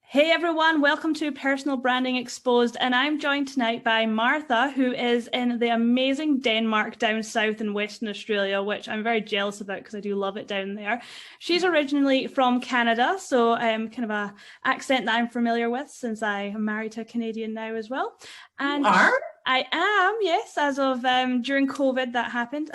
Hey everyone, welcome to Personal Branding Exposed, and I'm joined tonight by Martha, who is in the amazing Denmark down south in Western Australia, which I'm very jealous about because I do love it down there. She's originally from Canada, so kind of a accent that I'm familiar with since I am married to a Canadian now as well. And You are? I am, yes, as of during COVID that happened.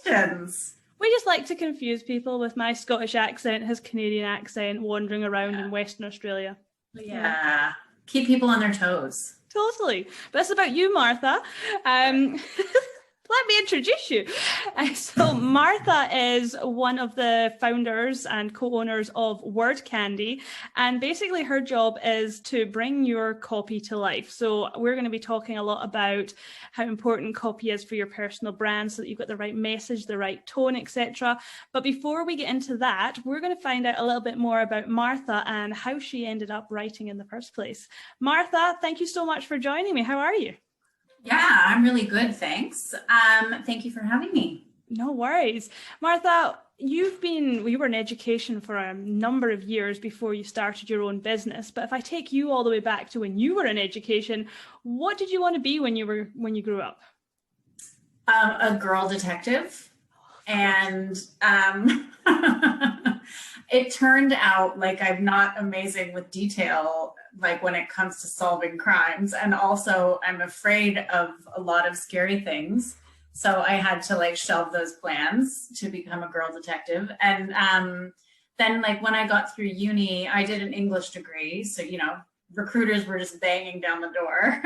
Congratulations. We just like to confuse people with my Scottish accent, his Canadian accent, wandering around in Western Australia. Yeah. Keep people on their toes. Totally. But it's about you, Martha. Let me introduce you. So Martha is one of the founders and co-owners of Word Candy. And basically her job is to bring your copy to life. So we're going to be talking a lot about how important copy is for your personal brand so that you've got the right message, the right tone, etc. But before we get into that, we're going to find out a little bit more about Martha and how she ended up writing in the first place. Martha, thank you so much for joining me. How are you? Yeah, I'm really good, thanks. Thank you for having me. No worries. Martha, you were in education for a number of years before you started your own business. But if I take you all the way back to when you were in education, what did you want to be when you grew up? A girl detective. And it turned out like I'm not amazing with detail, like when it comes to solving crimes. And also I'm afraid of a lot of scary things. So I had to like shelve those plans to become a girl detective. And then like when I got through uni, I did an English degree. So, recruiters were just banging down the door.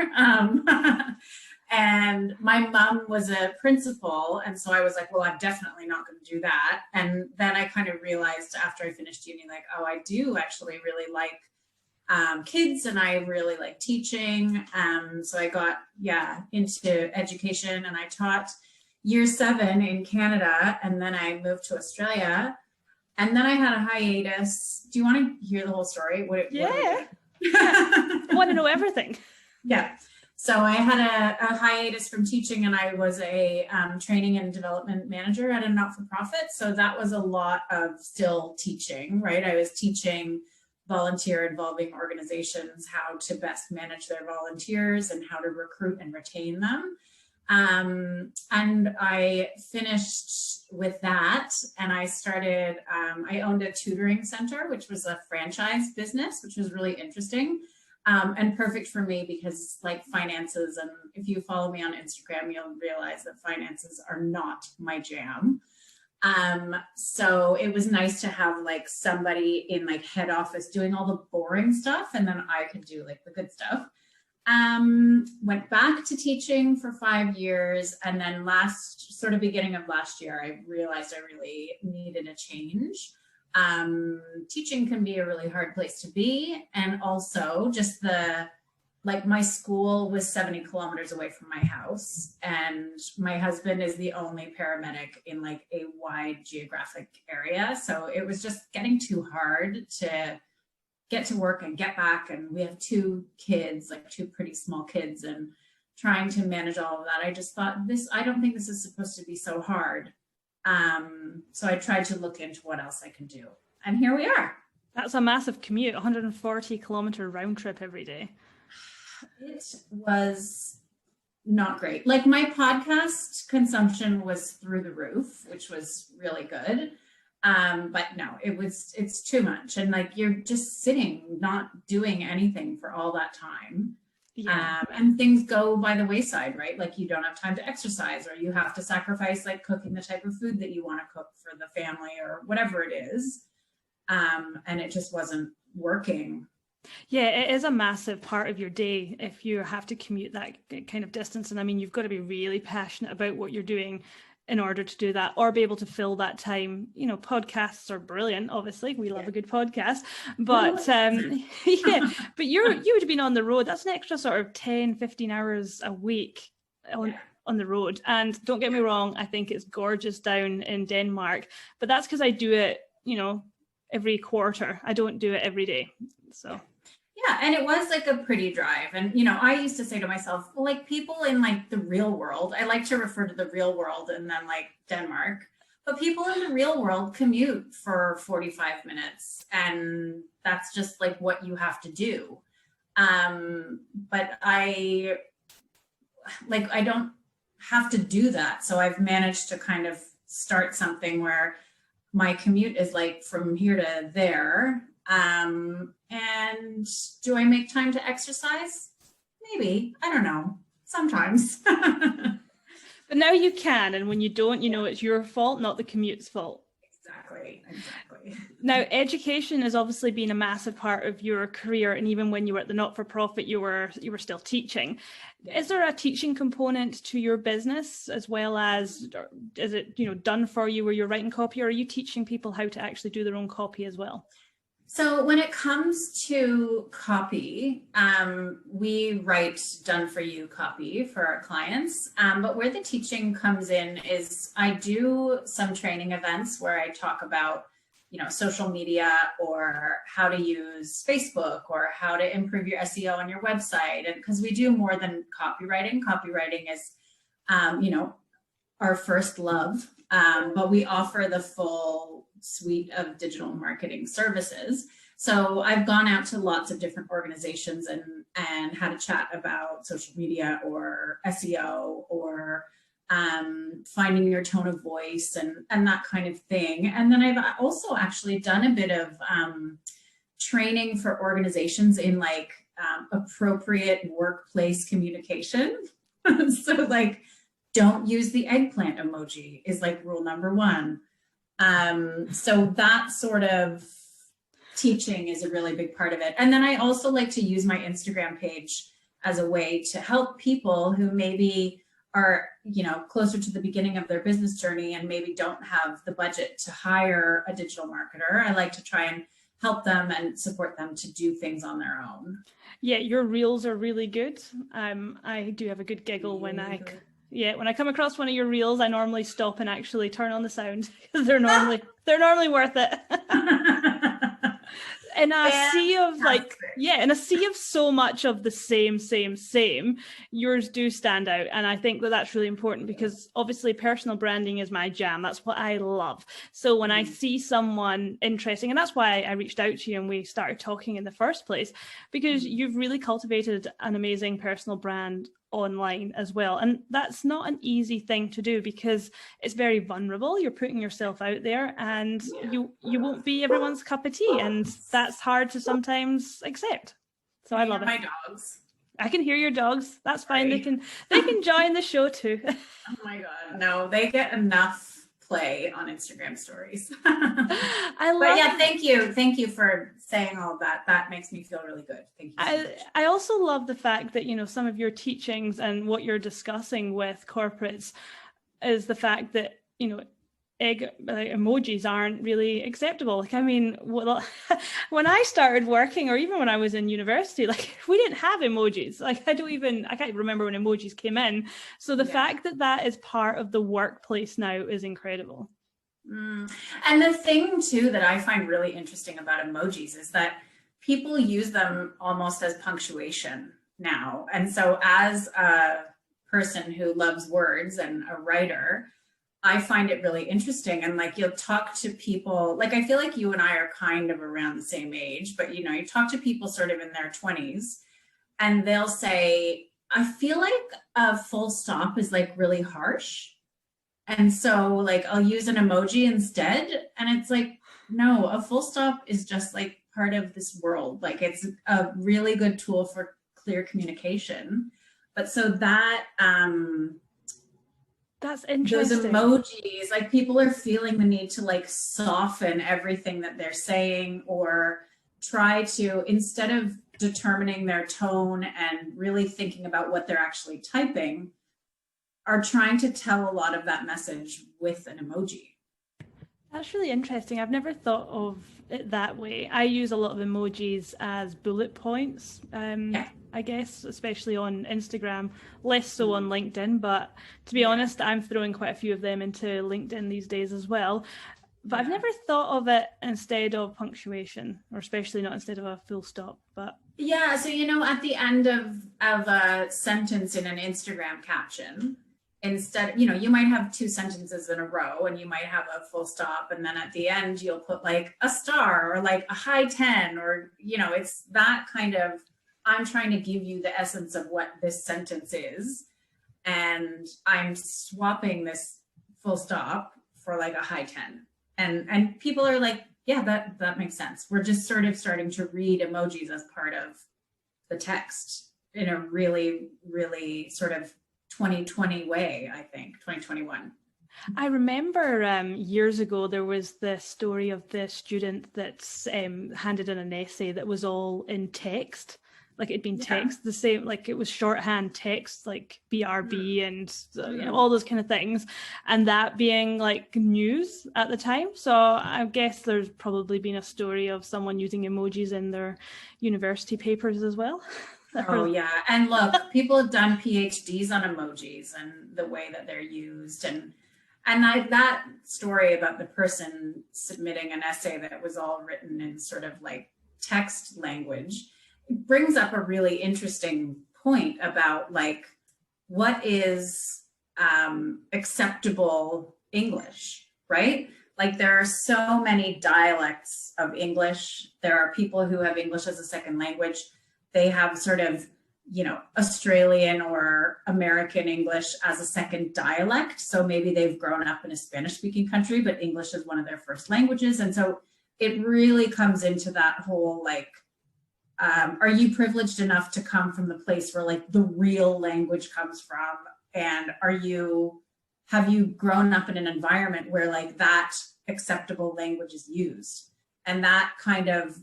And my mom was a principal. And so I was like, well, I'm definitely not going to do that. And then I kind of realized after I finished uni, like, oh, I do actually really like kids and I really like teaching. So I got, into education and I taught year 7 in Canada. And then I moved to Australia and then I had a hiatus. Do you want to hear the whole story? Yeah. I want to know everything. Yeah. So I had a hiatus from teaching and I was a training and development manager at a not-for-profit. So that was a lot of still teaching, right? I was teaching volunteer involving organizations how to best manage their volunteers and how to recruit and retain them. And I finished with that and I started, I owned a tutoring center, which was a franchise business, which was really interesting. And perfect for me because like finances, and if you follow me on Instagram, you'll realize that finances are not my jam. So it was nice to have like somebody in like head office doing all the boring stuff and then I could do like the good stuff. Went back to teaching for 5 years and then beginning of last year, I realized I really needed a change. Teaching can be a really hard place to be. And also just my school was 70 kilometers away from my house. And my husband is the only paramedic in like a wide geographic area. So it was just getting too hard to get to work and get back. And we have 2 kids, like 2 pretty small kids, and trying to manage all of that. I just thought I don't think this is supposed to be so hard. So I tried to look into what else I can do. And here we are. That's a massive commute, 140-kilometer round trip every day. It was not great. Like my podcast consumption was through the roof, which was really good. But no, it's too much. And like, you're just sitting, not doing anything for all that time. Yeah. And things go by the wayside, right? Like you don't have time to exercise or you have to sacrifice like cooking the type of food that you want to cook for the family or whatever it is. And it just wasn't working. Yeah, it is a massive part of your day if you have to commute that kind of distance. And I mean, you've got to be really passionate about what you're doing in order to do that or be able to fill that time. Podcasts are brilliant, obviously. We love a good podcast. But but you would have been on the road. That's an extra sort of 10, 15 hours a week on the road. And don't get me wrong, I think it's gorgeous down in Denmark. But that's because I do it, every quarter. I don't do it every day. So yeah, and it was like a pretty drive. And I used to say to myself, well, like people in like the real world, I like to refer to the real world and then like Denmark, But people in the real world commute for 45 minutes, and that's just like what you have to do. But I don't have to do that. So I've managed to kind of start something where my commute is like from here to there. And do I make time to exercise? Maybe. I don't know. Sometimes. But now you can, and when you don't, you know it's your fault, not the commute's fault. Exactly. Now, education has obviously been a massive part of your career, and even when you were at the not-for-profit, you were still teaching. Yeah. Is there a teaching component to your business, as well as, is it done for you where you're writing copy, or are you teaching people how to actually do their own copy as well? So when it comes to copy, we write done for you copy for our clients. But where the teaching comes in is I do some training events where I talk about, social media, or how to use Facebook, or how to improve your SEO on your website. And because we do more than copywriting. Copywriting is, our first love, but we offer the full suite of digital marketing services. So I've gone out to lots of different organizations and had a chat about social media or SEO or finding your tone of voice and that kind of thing. And then I've also actually done a bit of training for organizations in like appropriate workplace communication. So like, don't use the eggplant emoji is like rule number 1. So that sort of teaching is a really big part of it. And then I also like to use my Instagram page as a way to help people who maybe are, closer to the beginning of their business journey and maybe don't have the budget to hire a digital marketer. I like to try and help them and support them to do things on their own. Yeah, your reels are really good. I do have a good giggle when I come across one of your reels. I normally stop and actually turn on the sound because they're normally worth it. In a sea of in a sea of so much of the same, yours do stand out. And I think that that's really important because obviously personal branding is my jam. That's what I love. So when I see someone interesting, and that's why I reached out to you and we started talking in the first place, because you've really cultivated an amazing personal brand online as well, and that's not an easy thing to do because it's very vulnerable. You're putting yourself out there, and you won't be everyone's cup of tea, and that's hard to sometimes accept. So I love it. My dogs. I can hear your dogs. That's fine. They can join the show too. Oh my god, no, they get enough play on Instagram stories. Thank you for saying all that. That makes me feel really good. Thank you so much. I also love the fact that some of your teachings and what you're discussing with corporates is the fact that emojis aren't really acceptable. When I started working, or even when I was in university, we didn't have emojis. I can't remember when emojis came in. So the fact that is part of the workplace now is incredible. And the thing too that I find really interesting about emojis is that people use them almost as punctuation now. And so as a person who loves words and a writer, I find it really interesting. And you'll talk to people, I feel like you and I are kind of around the same age, but you talk to people sort of in their 20s and they'll say, I feel like a full stop is really harsh. And so I'll use an emoji instead. And it's no, a full stop is just part of this world. It's a really good tool for clear communication. But so that's interesting. Those emojis, people are feeling the need to soften everything that they're saying, or try to, instead of determining their tone and really thinking about what they're actually typing, are trying to tell a lot of that message with an emoji. That's really interesting. I've never thought of it that way. I use a lot of emojis as bullet points, I guess, especially on Instagram, less so on LinkedIn. But to be honest, I'm throwing quite a few of them into LinkedIn these days as well. But I've never thought of it instead of punctuation, or especially not instead of a full stop. But yeah, so at the end of a sentence in an Instagram caption, instead, you might have two sentences in a row and you might have a full stop. And then at the end, you'll put like a star or like a high 10, or, it's that kind of, I'm trying to give you the essence of what this sentence is. And I'm swapping this full stop for like a high 10. And people are like, yeah, that makes sense. We're just sort of starting to read emojis as part of the text in a really, really sort of 2020 way, I think, 2021. I remember years ago, there was the story of the student that's handed in an essay that was all in text. Like it'd been text, the same, like it was shorthand text, like BRB and all those kind of things. And that being like news at the time. So I guess there's probably been a story of someone using emojis in their university papers as well. Oh yeah, and look, people have done PhDs on emojis and the way that they're used, and that story about the person submitting an essay that was all written in sort of like text language brings up a really interesting point about like what is acceptable English, right? Like there are so many dialects of English. There are people who have English as a second language. They have sort of, Australian or American English as a second dialect. So maybe they've grown up in a Spanish speaking country, but English is one of their first languages. And so it really comes into that whole, like, are you privileged enough to come from the place where like the real language comes from? And have you grown up in an environment where like that acceptable language is used? And that kind of,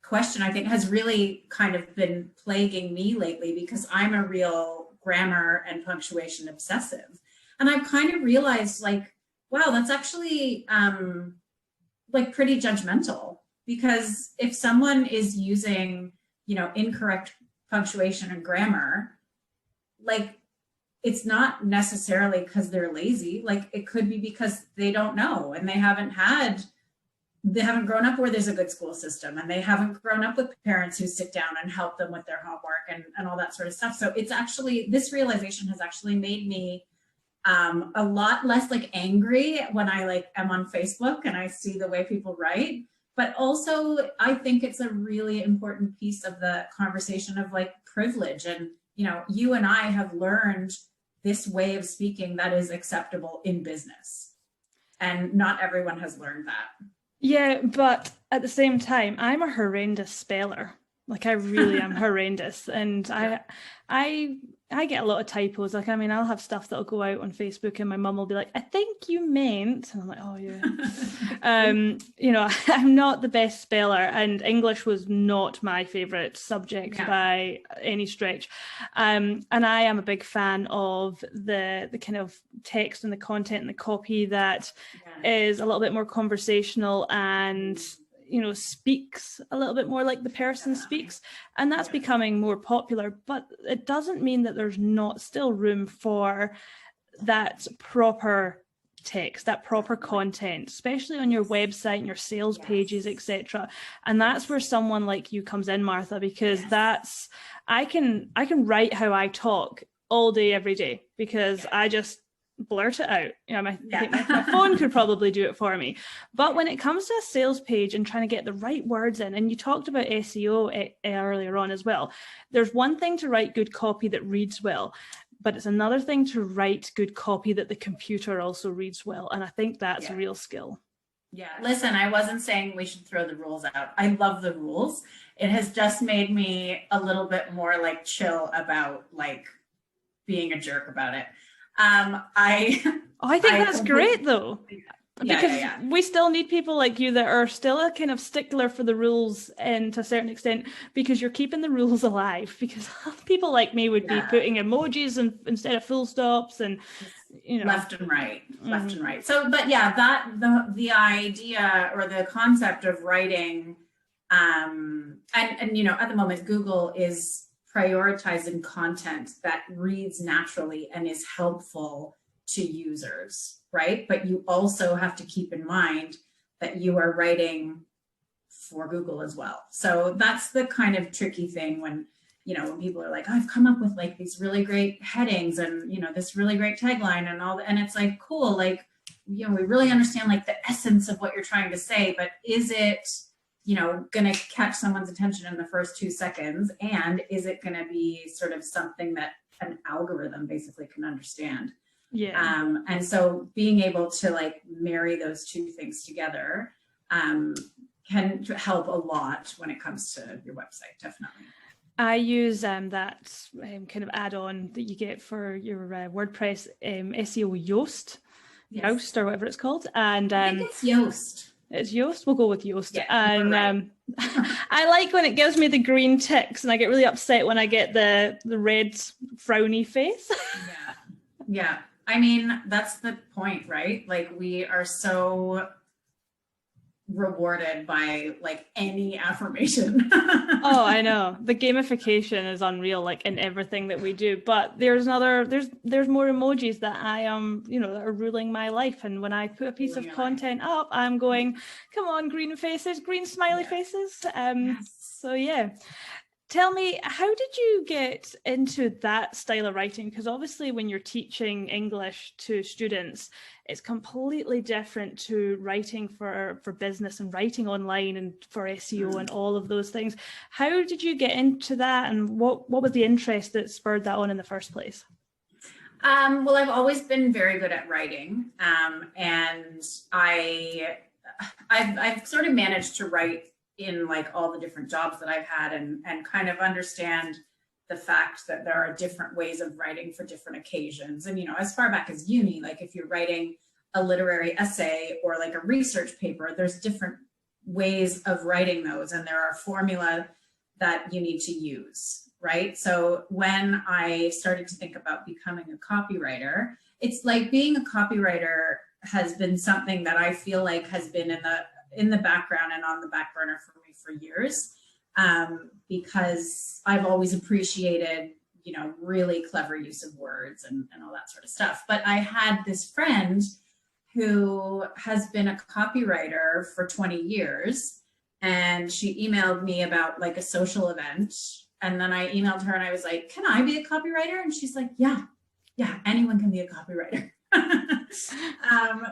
question, I think, has really kind of been plaguing me lately, because I'm a real grammar and punctuation obsessive. And I've kind of realized like, wow, that's actually like pretty judgmental, because if someone is using, incorrect punctuation and grammar, like it's not necessarily because they're lazy. Like it could be because they don't know, and they haven't grown up where there's a good school system, and they haven't grown up with parents who sit down and help them with their homework and all that sort of stuff. So it's actually, this realization has actually made me a lot less like angry when I like am on Facebook and I see the way people write. But also I think it's a really important piece of the conversation of like privilege. And, you and I have learned this way of speaking that is acceptable in business, and not everyone has learned that. Yeah, but at the same time, I'm a horrendous speller. Like I really am horrendous, and I get a lot of typos. Like, I mean, I'll have stuff that'll go out on Facebook and my mum will be like, I think you meant, and I'm like, oh yeah. I'm not the best speller, and English was not my favorite subject by any stretch. And I am a big fan of the kind of text and the content and the copy that is a little bit more conversational and speaks a little bit more like the person speaks, and that's becoming more popular. But it doesn't mean that there's not still room for that proper text, that proper content, especially on your website and your sales pages, etc. And that's where someone like you comes in, Martha, because that's I can write how I talk all day every day, because I just blurt it out. I think my phone could probably do it for me. But when it comes to a sales page and trying to get the right words in, and you talked about SEO earlier on as well, there's one thing to write good copy that reads well, but it's another thing to write good copy that the computer also reads well. And I think that's a real skill. Yeah, listen, I wasn't saying we should throw the rules out. I love the rules. It has just made me a little bit more like chill about like being a jerk about it. I think that's great though, because we still need people like you that are still a kind of stickler for the rules, and to a certain extent, because you're keeping the rules alive, because people like me would be putting emojis instead of full stops and left and right. So, but that the idea or the concept of writing, and at the moment Google is prioritizing content that reads naturally and is helpful to users, right? But you also have to keep in mind that you are writing for Google as well. So that's the kind of tricky thing when, when people are like, oh, I've come up with like these really great headings and, this really great tagline and all that. And it's like, cool. Like, we really understand like the essence of what you're trying to say, but is it, going to catch someone's attention in the first 2 seconds? And is it going to be sort of something that an algorithm basically can understand? Yeah. And so being able to like marry those two things together can help a lot when it comes to your website, definitely. I use that kind of add-on that you get for your WordPress, SEO Yoast, Yoast or whatever it's called. And I think it's Yoast. It's Yoast. We'll go with Yoast. Yeah, and right. I like when it gives me the green ticks, and I get really upset when I get the red frowny face. Yeah. I mean, that's the point, right? Like, we are so rewarded by like any affirmation. Oh, I know. The gamification is unreal, like in everything that we do. But there's more emojis that I am, that are ruling my life. And when I put a piece of content up, I'm going, come on, green faces, green smiley faces. So yeah. Tell me, how did you get into that style of writing? Because obviously when you're teaching English to students, it's completely different to writing for business and writing online and for SEO and all of those things. How did you get into that, and what was the interest that spurred that on in the first place? Well, I've always been very good at writing, and I've sort of managed to write in like all the different jobs that I've had, and kind of understand the fact that there are different ways of writing for different occasions. And, as far back as uni, like if you're writing a literary essay or like a research paper, there's different ways of writing those. And there are formula that you need to use, right? So when I started to think about becoming a copywriter, it's like being a copywriter has been something that I feel like has been in the background and on the back burner for me for years, because I've always appreciated, really clever use of words and all that sort of stuff. But I had this friend who has been a copywriter for 20 years, and she emailed me about like a social event. And then I emailed her and I was like, can I be a copywriter? And she's like, yeah, anyone can be a copywriter.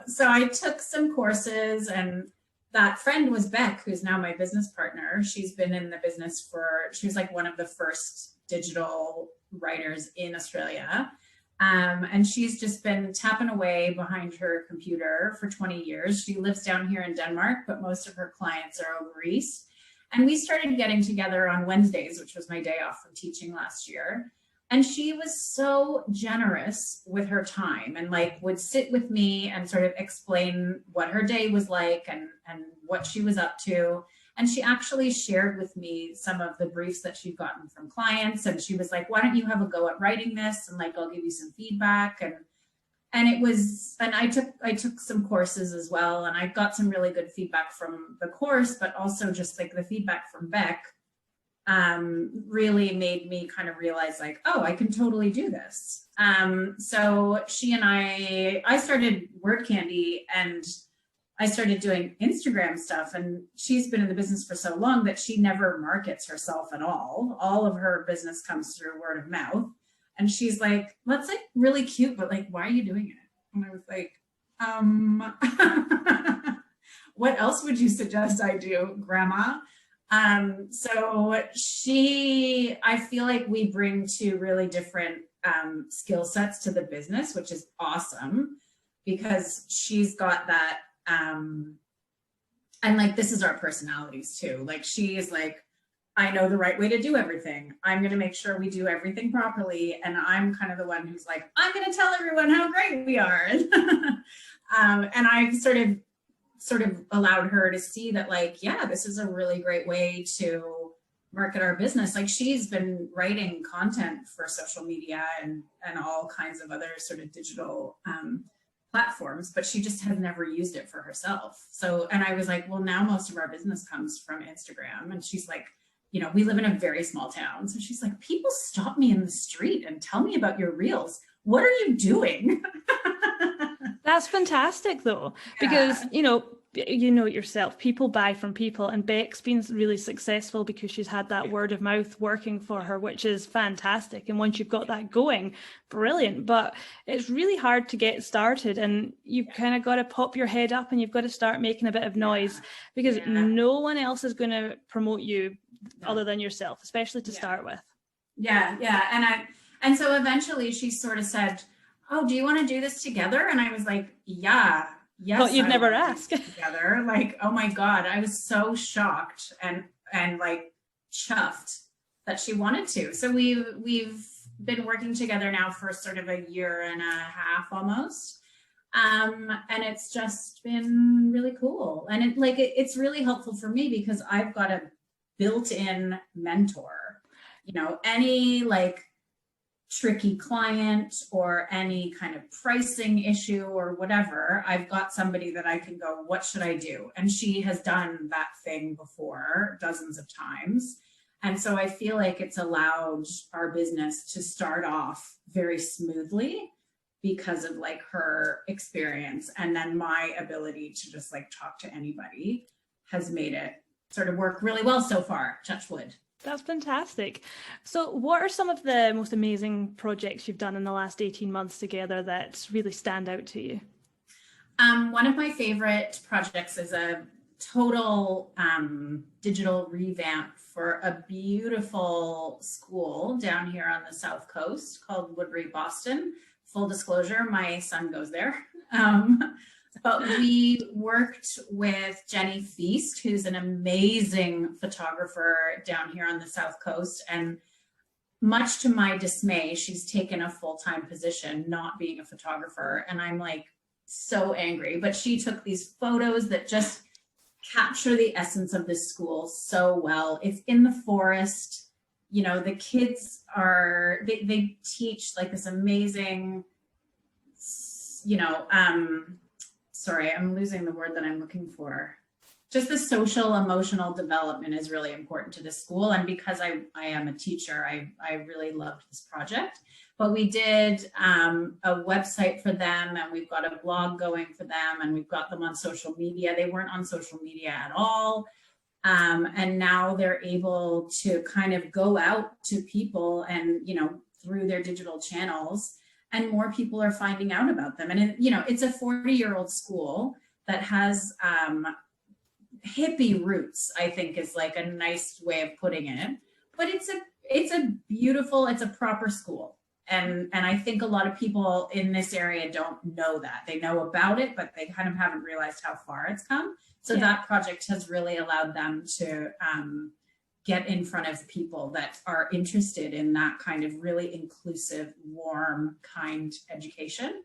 So I took some courses, and that friend was Beck, who's now my business partner. She's been in the business she was like one of the first digital writers in Australia. And she's just been tapping away behind her computer for 20 years. She lives down here in Denmark, but most of her clients are over East. And we started getting together on Wednesdays, which was my day off from teaching last year. And she was so generous with her time, and like would sit with me and sort of explain what her day was like and what she was up to. And she actually shared with me some of the briefs that she'd gotten from clients. And she was like, why don't you have a go at writing this? And like, I'll give you some feedback. And I took some courses as well. And I got some really good feedback from the course, but also just like the feedback from Beck really made me kind of realize like, oh, I can totally do this. So she and I started Word Candy, and I started doing Instagram stuff, and she's been in the business for so long that she never markets herself at all. All of her business comes through word of mouth. And she's like, that's like really cute, but like, why are you doing it? And I was like, what else would you suggest I do, Grandma? So I feel like we bring two really different skill sets to the business, which is awesome, because she's got that, and like, this is our personalities too. Like, she is like, I know the right way to do everything. I'm going to make sure we do everything properly. And I'm kind of the one who's like, I'm going to tell everyone how great we are. And I've sort of allowed her to see that, like, yeah, this is a really great way to market our business. Like, she's been writing content for social media and all kinds of other sort of digital platforms, but she just has never used it for herself. So, and I was like, well, now most of our business comes from Instagram. And she's like, we live in a very small town. So she's like, people stop me in the street and tell me about your reels. What are you doing? That's fantastic though, because, you know it yourself, people buy from people, and Beck's been really successful because she's had that word of mouth working for her, which is fantastic. And once you've got that going, brilliant. But it's really hard to get started, and you've kind of got to pop your head up and you've got to start making a bit of noise, because no one else is going to promote you other than yourself, especially to start with. And so eventually she sort of said, oh, do you want to do this together? And I was like, yes. But you'd never ask. Together. Like, oh my God, I was so shocked and like chuffed that she wanted to. So we've been working together now for sort of a year and a half almost. And it's just been really cool. And it's really helpful for me because I've got a built-in mentor. You know, any like tricky client or any kind of pricing issue or whatever, I've got somebody that I can go, what should I do? And she has done that thing before dozens of times. And so I feel like it's allowed our business to start off very smoothly because of like her experience. And then my ability to just like talk to anybody has made it sort of work really well so far, touch wood. That's fantastic. So what are some of the most amazing projects you've done in the last 18 months together that really stand out to you? One of my favorite projects is a total digital revamp for a beautiful school down here on the South Coast called Woodbury, Boston. Full disclosure, my son goes there. But we worked with Jenny Feast, who's an amazing photographer down here on the South Coast. And much to my dismay, she's taken a full-time position, not being a photographer. And I'm like so angry, but she took these photos that just capture the essence of this school so well. It's in the forest. You know, the kids they teach like this amazing, you know, sorry, I'm losing the word that I'm looking for. Just the social emotional development is really important to this school. And because I am a teacher, I really loved this project. But we did a website for them, and we've got a blog going for them, and we've got them on social media. They weren't on social media at all. And now they're able to kind of go out to people and, you know, through their digital channels, and more people are finding out about them. And, you know, it's a 40-year-old school that has hippie roots, I think is like a nice way of putting it. But it's a beautiful, it's a proper school. And I think a lot of people in this area don't know that. They know about it, but they kind of haven't realized how far it's come. So that project has really allowed them to get in front of people that are interested in that kind of really inclusive, warm, kind education.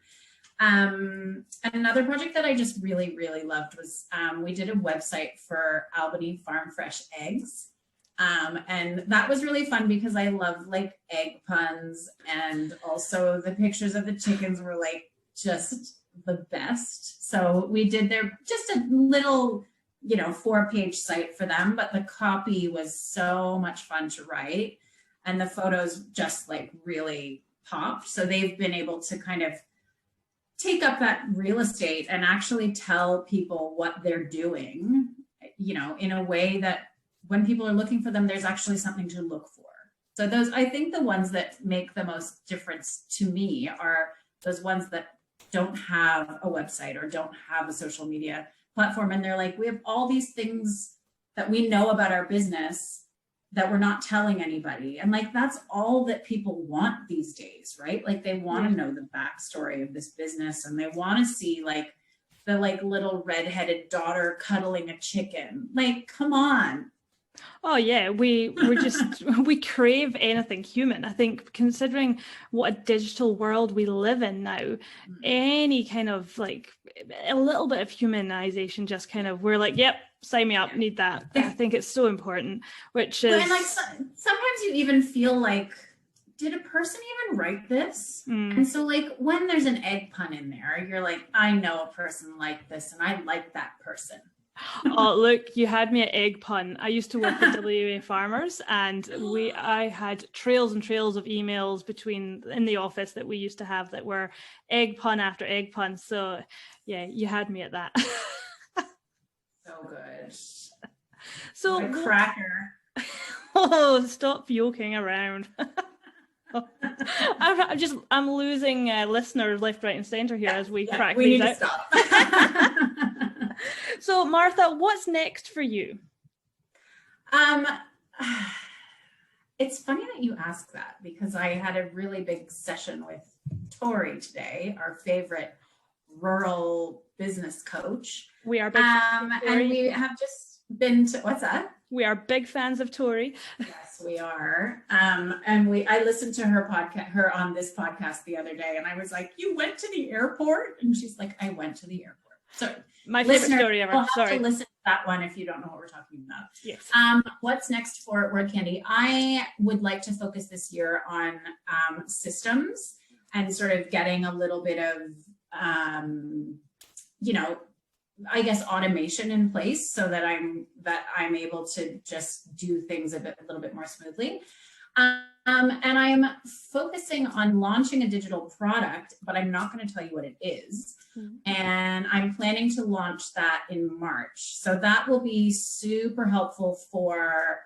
Another project that I just really, really loved was we did a website for Albany Farm Fresh eggs. And that was really fun because I love like egg puns, and also the pictures of the chickens were like just the best. So we did just a little, you know, 4-page site for them, but the copy was so much fun to write, and the photos just like really popped. So they've been able to kind of take up that real estate and actually tell people what they're doing, you know, in a way that when people are looking for them, there's actually something to look for. So those, I think the ones that make the most difference to me are those ones that don't have a website or don't have a social media platform. And they're like, we have all these things that we know about our business that we're not telling anybody. And like, that's all that people want these days, right? Like they want to know the backstory of this business, and they want to see like the like little redheaded daughter cuddling a chicken. Like, come on. Oh yeah, we're just we crave anything human. I think considering what a digital world we live in now, any kind of like a little bit of humanization, just kind of, we're like, yep, sign me up, need that. I think it's so important, which is, and like sometimes you even feel like, did a person even write this? And so like when there's an egg pun in there, you're like, I know a person like this and I like that person. Oh, look, you had me at egg pun. I used to work with WA Farmers, and I had trails and trails of emails in the office that we used to have that were egg pun after egg pun. So yeah, you had me at that. good. So what a cracker. Oh, stop yoking around. I'm losing listeners left, right, and center here as we crack we these need out. to stop. So, Martha, what's next for you? It's funny that you ask that, because I had a really big session with Tori today, our favorite rural business coach. We are big fans of Tori. And we have just been to, what's that? We are big fans of Tori. Yes, we are. And I listened to her on this podcast the other day, and I was like, "You went to the airport?" And she's like, "I went to the airport." So my favorite story ever. Sorry. To listen to that one if you don't know what we're talking about. Yes. What's next for Word Candy? I would like to focus this year on systems and sort of getting a little bit of, I guess, automation in place so that I'm able to just do things a little bit more smoothly. And I'm focusing on launching a digital product, but I'm not going to tell you what it is. And I'm planning to launch that in March. So that will be super helpful for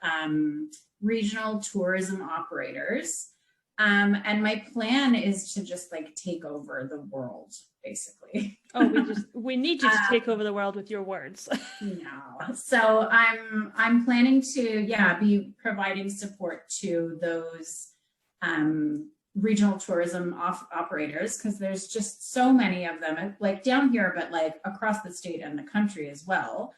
regional tourism operators. And my plan is to just like take over the world, basically. Oh, we need you to take over the world with your words. No. So I'm planning to, be providing support to those regional tourism operators, because there's just so many of them, like down here, but like across the state and the country as well,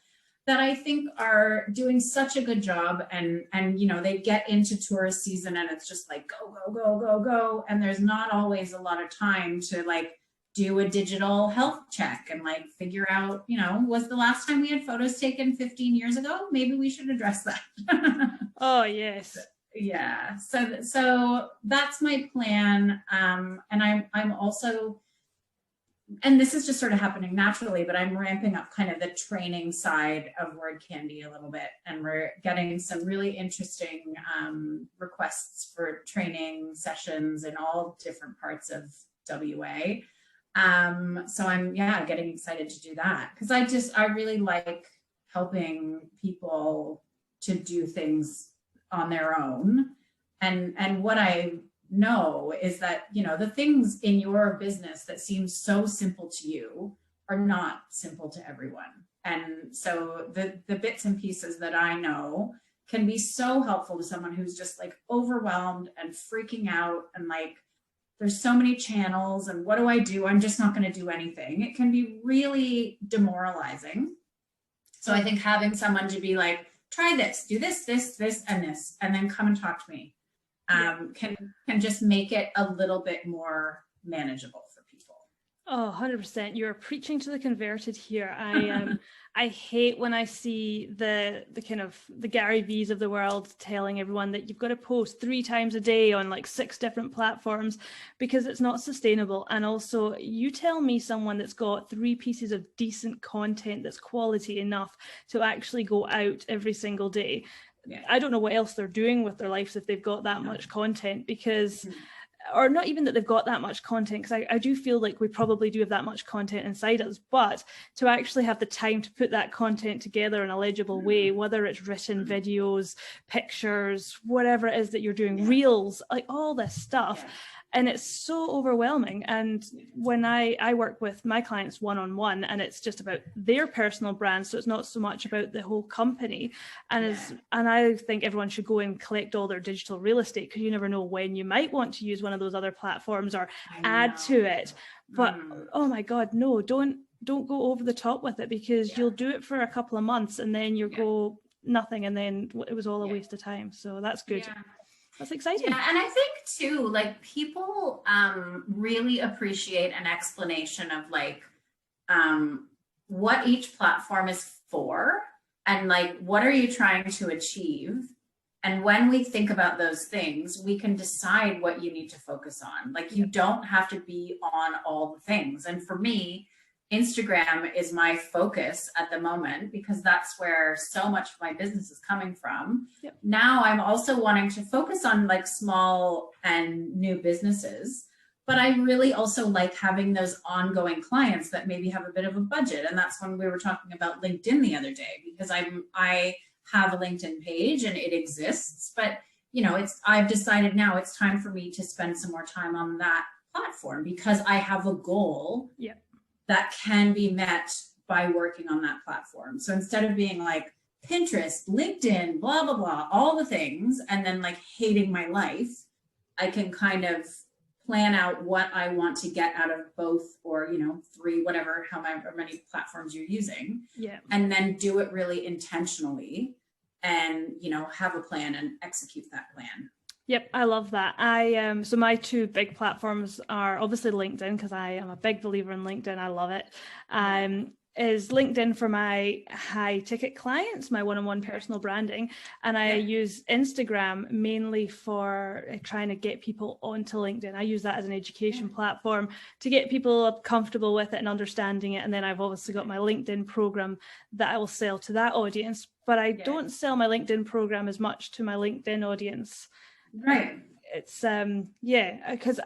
that I think are doing such a good job. And they get into tourist season and it's just like go, go, go, go, go. And there's not always a lot of time to like do a digital health check and like figure out, was the last time we had photos taken 15 years ago? Maybe we should address that. Oh, yes. Yeah. So that's my plan. And I'm also, and this is just sort of happening naturally, but I'm ramping up kind of the training side of Word Candy a little bit. And we're getting some really interesting requests for training sessions in all different parts of WA. So I'm, getting excited to do that, because I really like helping people to do things on their own. And what I know is that, the things in your business that seem so simple to you are not simple to everyone. And so the bits and pieces that I know can be so helpful to someone who's just like overwhelmed and freaking out and like, there's so many channels and what do I do? I'm just not going to do anything. It can be really demoralizing. So I think having someone to be like, try this, do this, this, and this, and then come and talk to me, can just make it a little bit more manageable for people. Oh, 100%. You're preaching to the converted here. I hate when I see the kind of the Gary V's of the world telling everyone that you've got to post 3 times a day on like 6 different platforms, because it's not sustainable. And also, you tell me someone that's got 3 pieces of decent content that's quality enough to actually go out every single day. Yeah. I don't know what else they're doing with their lives if they've got that much content, because or not even that they've got that much content, because I do feel like we probably do have that much content inside us, but to actually have the time to put that content together in a legible way, whether it's written videos, pictures, whatever it is that you're doing, reels, like all this stuff. And it's so overwhelming. And when I work with my clients one-on-one, and it's just about their personal brand, so it's not so much about the whole company. And I think everyone should go and collect all their digital real estate, because you never know when you might want to use one of those other platforms or add to it. But oh my God, no, don't go over the top with it, because you'll do it for a couple of months and then you go nothing, and then it was all a waste of time. So that's good. That's exciting. Yeah, and I think too, like people really appreciate an explanation of like what each platform is for, and like what are you trying to achieve. And when we think about those things, we can decide what you need to focus on. Like you don't have to be on all the things. And for me, Instagram is my focus at the moment, because that's where so much of my business is coming from. Now I'm also wanting to focus on like small and new businesses, But I really also like having those ongoing clients that maybe have a bit of a budget. And that's when we were talking about LinkedIn the other day, because I have a LinkedIn page and it exists, but I've decided now it's time for me to spend some more time on that platform because I have a goal that can be met by working on that platform. So instead of being like Pinterest, LinkedIn, blah, blah, blah, all the things, and then like hating my life, I can kind of plan out what I want to get out of both, or 3, whatever, however many platforms you're using, and then do it really intentionally, and have a plan and execute that plan. Yep, I love that. So my 2 big platforms are obviously LinkedIn, because I am a big believer in LinkedIn. I love it. Is LinkedIn for my high ticket clients, my one-on-one personal branding. And I use Instagram mainly for trying to get people onto LinkedIn. I use that as an education platform to get people comfortable with it and understanding it. And then I've obviously got my LinkedIn program that I will sell to that audience, but I don't sell my LinkedIn program as much to my LinkedIn audience. Right. It's because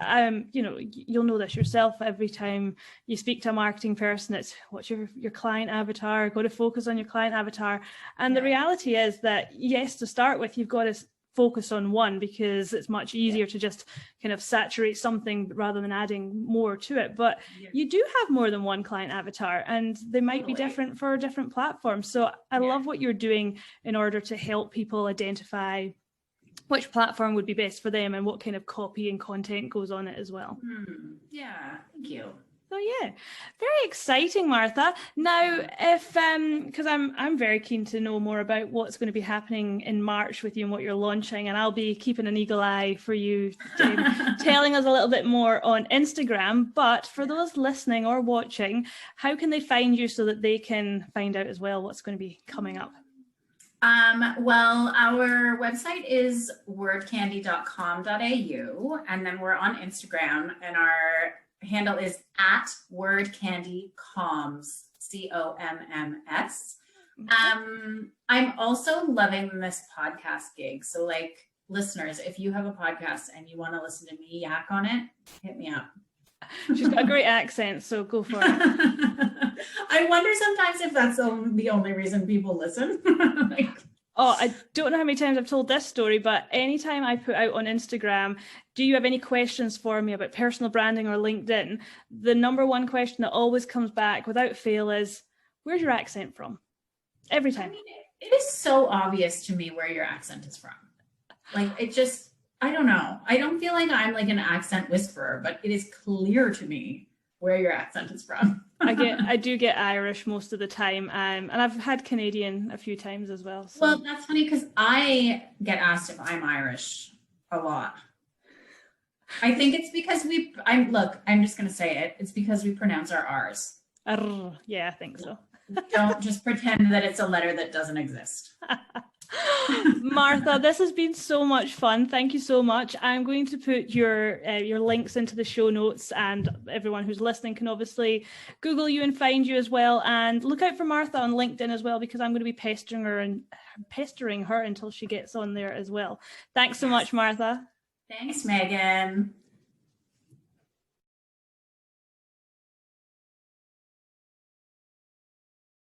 you'll know this yourself. Every time you speak to a marketing person, it's what's your client avatar, go to focus on your client avatar. And the reality is that, yes, to start with, you've got to focus on one, because it's much easier to just kind of saturate something rather than adding more to it. But you do have more than one client avatar, and they might be different for different platforms. So I love what you're doing in order to help people identify which platform would be best for them and what kind of copy and content goes on it as well. Yeah, thank you. So very exciting, Martha. Now, if because I'm very keen to know more about what's going to be happening in March with you and what you're launching, and I'll be keeping an eagle eye for you, telling us a little bit more on Instagram. But for those listening or watching, how can they find you so that they can find out as well what's going to be coming up? Well, our website is wordcandy.com.au, and then we're on Instagram, and our handle is @wordcandycoms, COMMS. I'm also loving this podcast gig. So like, listeners, if you have a podcast and you want to listen to me yak on it, hit me up. She's got a great accent, so go for it. I wonder sometimes if that's the only reason people listen. I don't know how many times I've told this story, but anytime I put out on Instagram, do you have any questions for me about personal branding or LinkedIn? The number one question that always comes back without fail is, where's your accent from? Every time. I mean, it is so obvious to me where your accent is from. Like, it just, I don't know. I don't feel like I'm like an accent whisperer, but it is clear to me where your accent is from. I do get Irish most of the time, and I've had Canadian a few times as well. So. Well, that's funny because I get asked if I'm Irish a lot. I think it's because I'm just going to say it. It's because we pronounce our R's. Yeah, I think so. Don't just pretend that it's a letter that doesn't exist. Martha, this has been so much fun. Thank you so much. I'm going to put your links into the show notes, and everyone who's listening can obviously Google you and find you as well. And look out for Martha on LinkedIn as well, because I'm going to be pestering her until she gets on there as well. Thanks so much, Martha. Thanks, Megan.